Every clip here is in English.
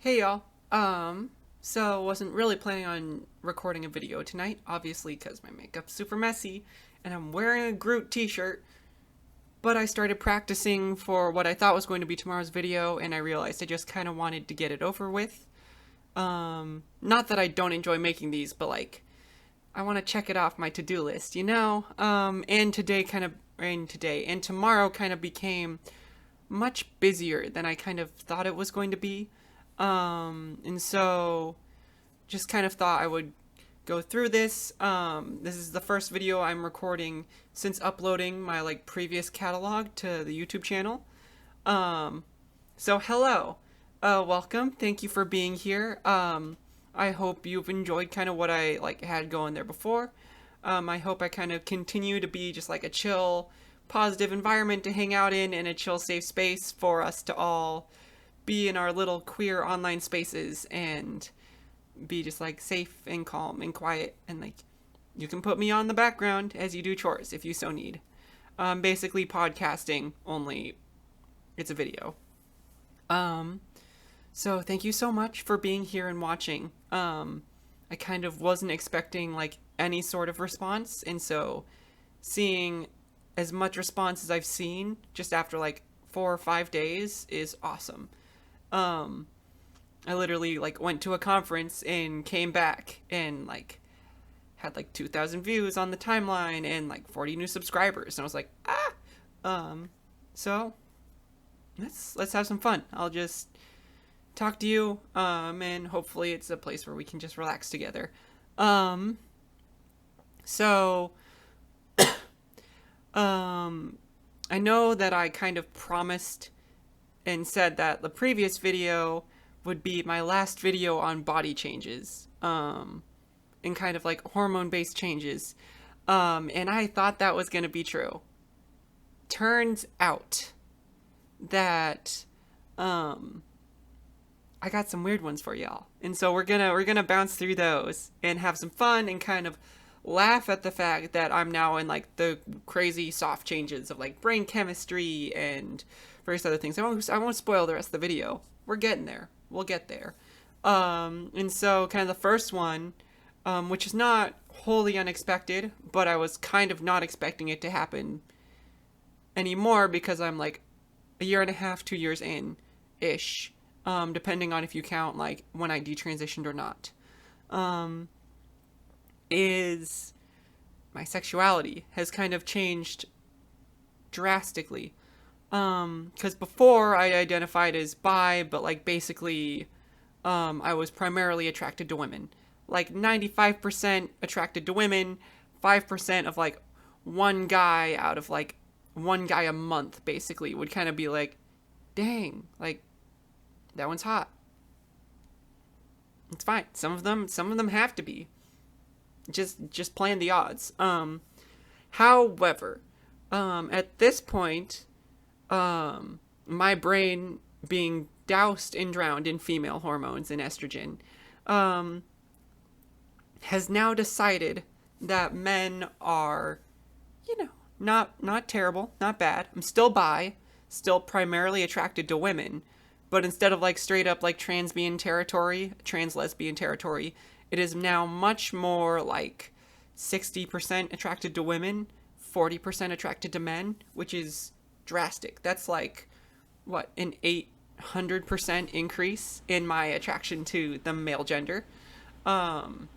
Hey y'all. So wasn't really planning on recording a video tonight, obviously because my makeup's super messy and I'm wearing a Groot t-shirt, but I started practicing for what I thought was going to be tomorrow's video and I realized I just kind of wanted to get it over with. Not that I don't enjoy making these, but like I want to check it off my to-do list, you know? And tomorrow kind of became much busier than I kind of thought it was going to be. And so just kind of thought I would go through this. This is the first video I'm recording since uploading my like previous catalog to the YouTube channel. Um, so hello, welcome. Thank you for being here. I hope you've enjoyed kind of what I like had going there before. I hope I kind of continue to be just like a chill, positive environment to hang out in and a chill, safe space for us to all be in our little queer online spaces and be just like safe and calm and quiet and like you can put me on the background as you do chores if you so need. Basically podcasting, only it's a video. Um, so thank you so much for being here and watching. I kind of wasn't expecting like any sort of response, and so seeing as much response as I've seen just after like 4 or 5 days is awesome. Um, I literally like went to a conference and came back and like had like 2,000 views on the timeline and like 40 new subscribers, and I was like, ah. Um, so let's have some fun. I'll just talk to you, and hopefully it's a place where we can just relax together. Um, so um, I know that I kind of promised and said that the previous video would be my last video on body changes, and kind of like hormone based changes. And I thought that was going to be true. Turns out that, I got some weird ones for y'all. And so we're gonna bounce through those and have some fun and kind of laugh at the fact that I'm now in like the crazy soft changes of like brain chemistry and various other things. I won't spoil the rest of the video. We're getting there. We'll get there. And so kind of the first one, which is not wholly unexpected, but I was kind of not expecting it to happen anymore because I'm like a year and a half, 2 years in ish, depending on if you count like when I detransitioned or not. Um, is my sexuality has kind of changed drastically. Because before I identified as bi, but like basically, I was primarily attracted to women. Like 95% attracted to women, 5% of like one guy out of like one guy a month basically would kind of be like, dang, like that one's hot. It's fine. Some of them have to be. Just playing the odds. However, at this point, my brain being doused and drowned in female hormones and estrogen, um, has now decided that men are, you know, not terrible, not bad. I'm still bi, still primarily attracted to women, but instead of like straight up like trans lesbian territory, it is now much more like 60% attracted to women, 40% attracted to men, which is drastic. That's like what, an 800% increase in my attraction to the male gender. Um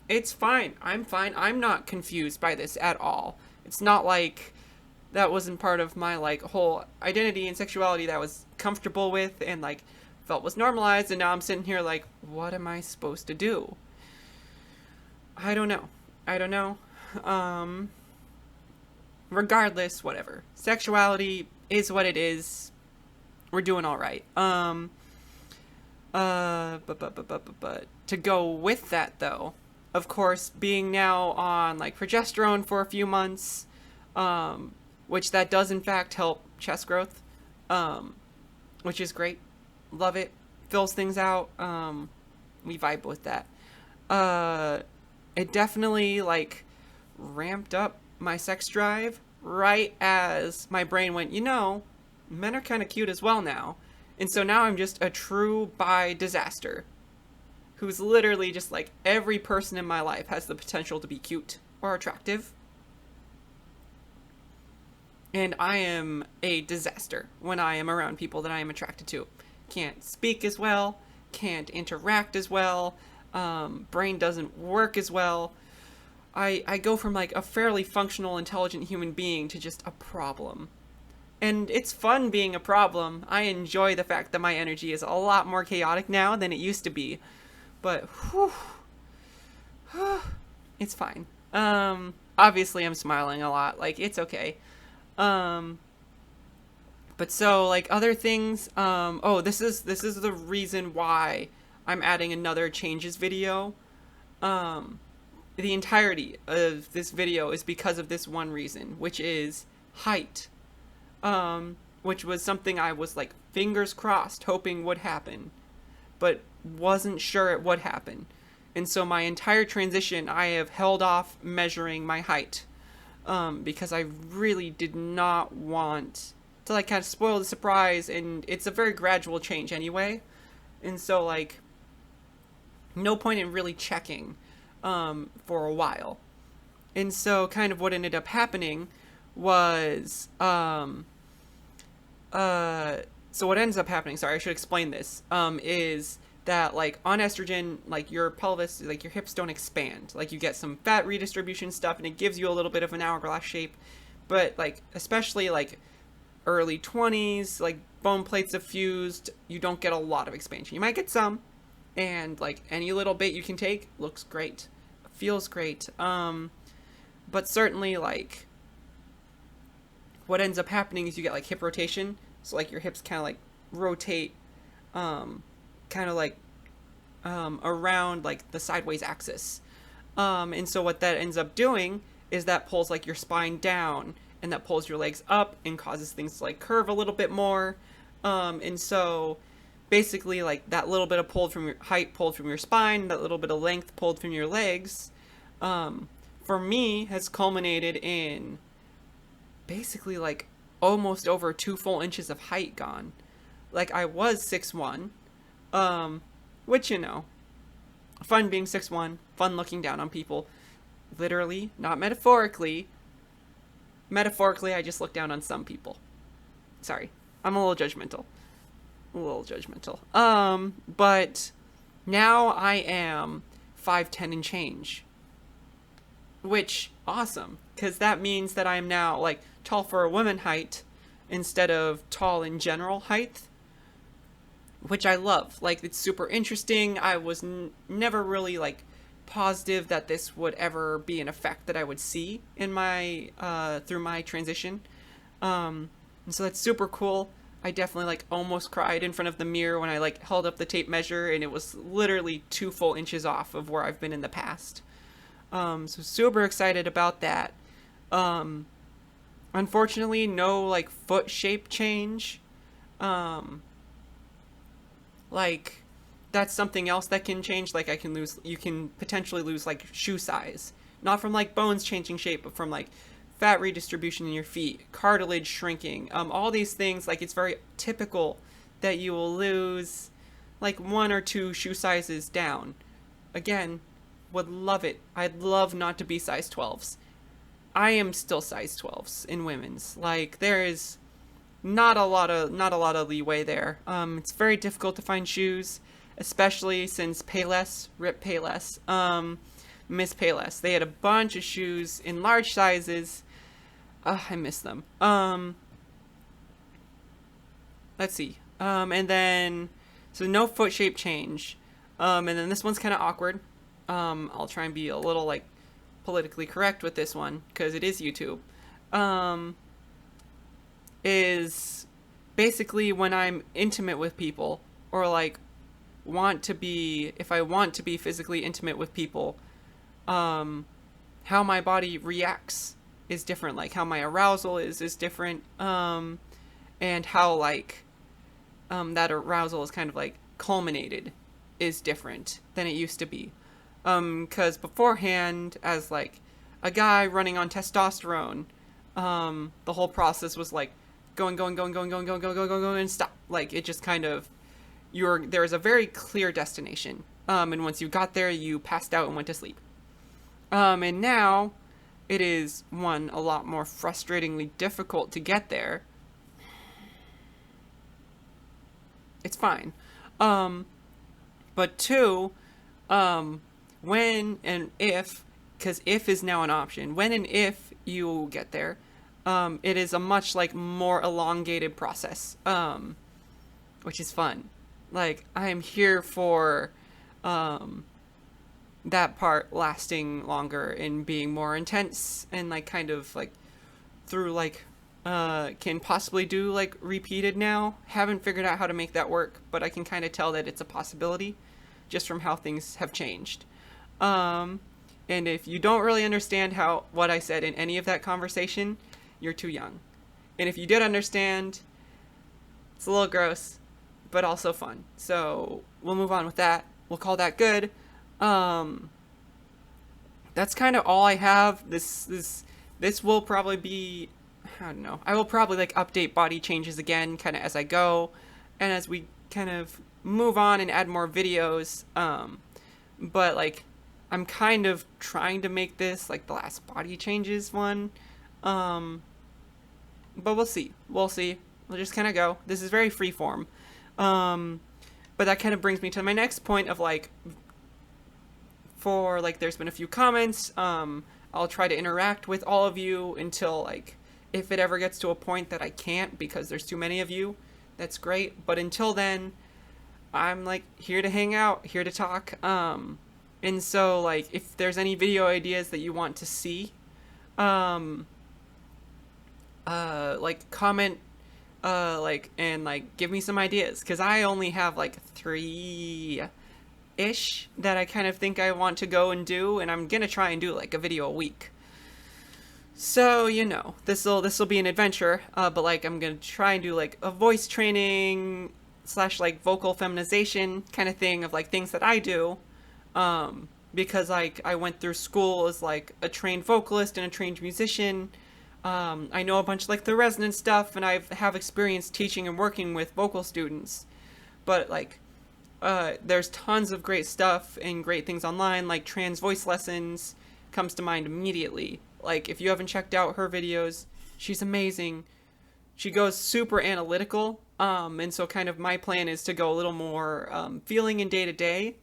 it's fine. I'm fine. I'm not confused by this at all. It's not like that wasn't part of my like whole identity and sexuality that I was comfortable with and like felt was normalized, and now I'm sitting here like, what am I supposed to do? I don't know. I don't know. Um Regardless, whatever. Sexuality is what it is. We're doing all right. But to go with that though, of course, being now on like progesterone for a few months, which that does in fact help chest growth, um, which is great. Love it. Fills things out. We vibe with that. Uh, it definitely like ramped up my sex drive right as my brain went, men are kind of cute as well now. And so now I'm just a true bi disaster who's literally just like every person in my life has the potential to be cute or attractive. And I am a disaster when I am around people that I am attracted to. Can't speak as well, can't interact as well, brain doesn't work as well. I go from like a fairly functional, intelligent human being to just a problem. And it's fun being a problem. I enjoy the fact that my energy is a lot more chaotic now than it used to be. But, whew, it's fine. Obviously I'm smiling a lot. Like, it's okay. Um, but so, like, other things, this is the reason why I'm adding another changes video. Um, the entirety of this video is because of this one reason, which is height. Which was something I was like fingers crossed hoping would happen, but wasn't sure it would happen. And so my entire transition, I have held off measuring my height, because I really did not want to like kind of spoil the surprise, and it's a very gradual change anyway. And so like no point in really checking for a while. And so kind of what ended up happening was so what ends up happening, sorry, I should explain this, is that like on estrogen, like your pelvis, like your hips don't expand. Like you get some fat redistribution stuff and it gives you a little bit of an hourglass shape. But like especially like early 20s, like bone plates have fused, you don't get a lot of expansion. You might get some, and like any little bit you can take looks great, feels great. But certainly like what ends up happening is you get like hip rotation. So like your hips kind of like rotate, kind of like around like the sideways axis. And so what that ends up doing is that pulls like your spine down, and that pulls your legs up and causes things to like curve a little bit more. And so basically like that little bit of pulled from your height, pulled from your spine, that little bit of length pulled from your legs, for me has culminated in basically like almost over 2 full inches of height gone. Like I was 6'1", which, you know, fun being 6'1", fun looking down on people. Literally, not metaphorically. Metaphorically, I just look down on some people. Sorry, I'm a little judgmental. But now I am 5'10" and change. Which, awesome, because that means that I am now, like, tall for a woman height instead of tall in general height, which I love. Like, it's super interesting. I was never really, like, positive that this would ever be an effect that I would see in my, through my transition. And so that's super cool. I definitely, like, almost cried in front of the mirror when I, like, held up the tape measure, and it was literally 2 full inches off of where I've been in the past. So super excited about that. Unfortunately, no like foot shape change. Like that's something else that can change. Like you can potentially lose like shoe size, not from like bones changing shape, but from like fat redistribution in your feet, cartilage shrinking, all these things. Like it's very typical that you will lose like 1 or 2 shoe sizes down. Again, would love it. I'd love not to be size 12s. I am still size 12s in women's. Like there is not a lot of leeway there. It's very difficult to find shoes, especially since Payless, rip Payless, miss Payless. They had a bunch of shoes in large sizes. I miss them. Let's see. And then so no foot shape change. And then this one's kind of awkward. I'll try and be a little like politically correct with this one because it is YouTube. Is basically when I'm intimate with people or like if I want to be physically intimate with people, how my body reacts is different. Like how my arousal is different. And how like, that arousal is kind of like culminated is different than it used to be. Because beforehand, as like a guy running on testosterone, the whole process was like going, and stop. Like, it just kind of, there's a very clear destination. And once you got there, you passed out and went to sleep. And now it is, one, a lot more frustratingly difficult to get there. It's fine. But two, when and if, because if is now an option, when and if you get there, it is a much like more elongated process, which is fun. Like, I am here for that part lasting longer and being more intense, and like kind of like through like can possibly do like repeated now. Haven't figured out how to make that work, but I can kind of tell that it's a possibility just from how things have changed. And if you don't really understand what I said in any of that conversation, you're too young. And if you did understand, it's a little gross, but also fun. So we'll move on with that. We'll call that good. That's kind of all I have. This will probably be, I don't know. I will probably like update body changes again kind of as I go, and as we kind of move on and add more videos. But like, I'm kind of trying to make this like the last body changes one. But we'll see. We'll just kind of go. This is very freeform. But that kind of brings me to my next point of like, for like, there's been a few comments. I'll try to interact with all of you until like, if it ever gets to a point that I can't because there's too many of you, that's great. But until then, I'm like here to hang out, here to talk. And so like, if there's any video ideas that you want to see, like comment, and like give me some ideas, because I only have like 3-ish that I kind of think I want to go and do, and I'm gonna try and do like a video a week. So, you know, this'll be an adventure, but like I'm gonna try and do like a voice training / like vocal feminization kind of thing of like things that I do, because like I went through school as like a trained vocalist and a trained musician. I know a bunch of like the resonance stuff, and I have experience teaching and working with vocal students, but like there's tons of great stuff and great things online, like Trans Voice Lessons comes to mind immediately. Like, if you haven't checked out her videos, she's amazing. She goes super analytical, and so kind of my plan is to go a little more feeling in day to day,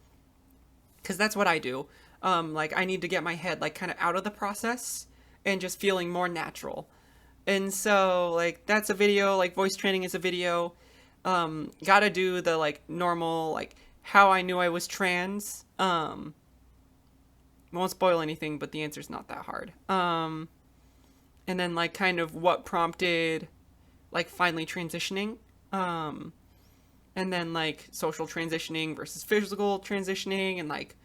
because that's what I do. Like, I need to get my head like kind of out of the process and just feeling more natural. And so like, that's a video. Like, voice training is a video. Gotta do the like normal, like how I knew I was trans. Won't spoil anything, but the answer's not that hard. And then like kind of what prompted like finally transitioning. And then like social transitioning versus physical transitioning, and like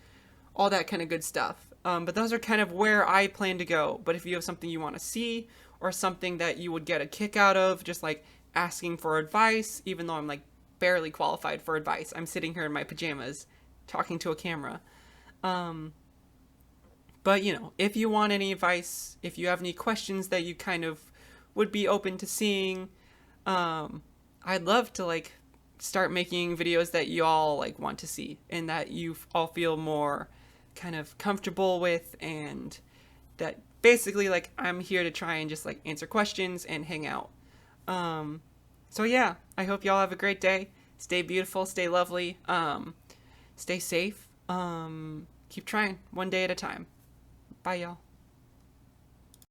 all that kind of good stuff. But those are kind of where I plan to go. But if you have something you want to see, or something that you would get a kick out of, just like asking for advice, even though I'm like barely qualified for advice. I'm sitting here in my pajamas talking to a camera. But, you know, if you want any advice, if you have any questions that you kind of would be open to seeing, I'd love to like start making videos that you all like want to see, and that you all feel more kind of comfortable with, and that basically like I'm here to try and just like answer questions and hang out. So yeah, I hope y'all have a great day. Stay beautiful, stay lovely, stay safe, keep trying one day at a time. Bye, y'all.